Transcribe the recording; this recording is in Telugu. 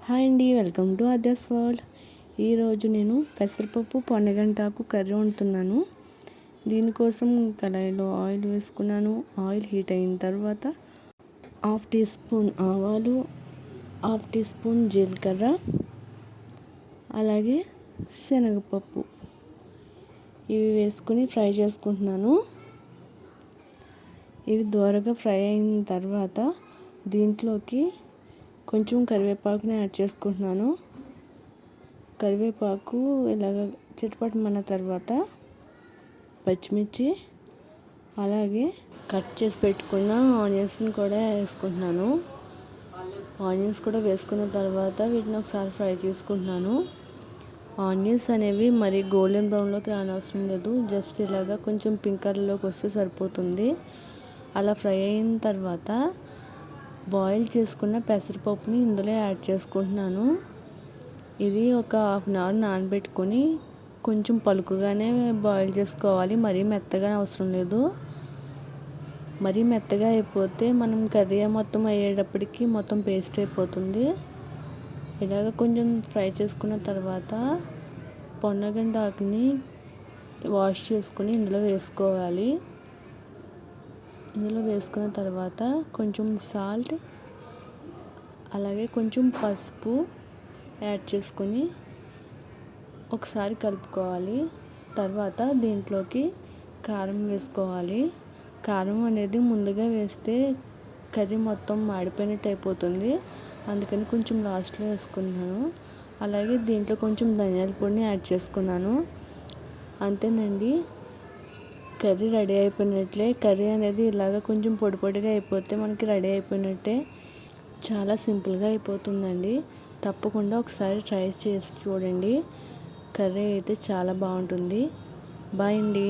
హాయ్ అండి, వెల్కమ్ టు అదర్స్ వరల్డ్. ఈరోజు నేను పెసరపప్పు పొన్నగంటాకు కర్రీ వండుతున్నాను. దీనికోసం కళాయిలో ఆయిల్ వేసుకున్నాను. ఆయిల్ హీట్ అయిన తర్వాత 1/2 టీ స్పూన్ ఆవాలు, 1/2 టీ స్పూన్ జీలకర్ర, అలాగే శనగపప్పు ఇవి వేసుకుని ఫ్రై చేసుకుంటున్నాను. ఇవి దోరగా ఫ్రై అయిన తర్వాత దీంట్లోకి కొంచెం కరివేపాకుని యాడ్ చేసుకుంటున్నాను. కరివేపాకు ఇలాగ చిటపటమన్న తర్వాత పచ్చిమిర్చి, అలాగే కట్ చేసి పెట్టుకున్న ఆనియన్స్ని కూడా వేసుకుంటున్నాను. ఆనియన్స్ కూడా వేసుకున్న తర్వాత వీటిని ఒకసారి ఫ్రై చేసుకుంటున్నాను. ఆనియన్స్ అనేవి మరి గోల్డెన్ బ్రౌన్లోకి రానవసరం లేదు, జస్ట్ ఇలాగా కొంచెం పింక్ కలర్లోకి వస్తే సరిపోతుంది. అలా ఫ్రై అయిన తర్వాత బాయిల్ చేసుకున్న పెసరపప్పుని ఇందులో యాడ్ చేసుకుంటున్నాను. ఇది ఒక 1/2 అవర్ నానబెట్టుకొని కొంచెం పలుకుగానే బాయిల్ చేసుకోవాలి, మరీ మెత్తగా అవసరం లేదు. మరీ మెత్తగా అయిపోతే మనం కర్రీ మొత్తం అయ్యేటప్పటికి మొత్తం పేస్ట్ అయిపోతుంది. ఇలాగ కొంచెం ఫ్రై చేసుకున్న తర్వాత పొన్నగంటాకుని వాష్ చేసుకుని ఇందులో వేసుకోవాలి. ఇందులో వేసుకున్న తర్వాత కొంచెం సాల్ట్, అలాగే కొంచెం పసుపు యాడ్ చేసుకొని ఒకసారి కలుపుకోవాలి. తర్వాత దీంట్లోకి కారం వేసుకోవాలి. కారం అనేది ముందుగా వేస్తే కర్రీ మొత్తం మాడిపోయినట్టు అయిపోతుంది, అందుకని కొంచెం లాస్ట్లో వేసుకున్నాను. అలాగే దీంట్లో కొంచెం ధనియాల పొడిని యాడ్ చేసుకున్నాను. అంతేనండి, కర్రీ రెడీ అయిపోయినట్లే. కర్రీ అనేది ఇలాగ కొంచెం పొడి పొడిగా అయిపోతే మనకి రెడీ అయిపోయినట్టే. చాలా సింపుల్గా అయిపోతుందండి. తప్పకుండా ఒకసారి ట్రై చేసి చూడండి. కర్రీ అయితే చాలా బాగుంటుంది. బాయ్ అండి.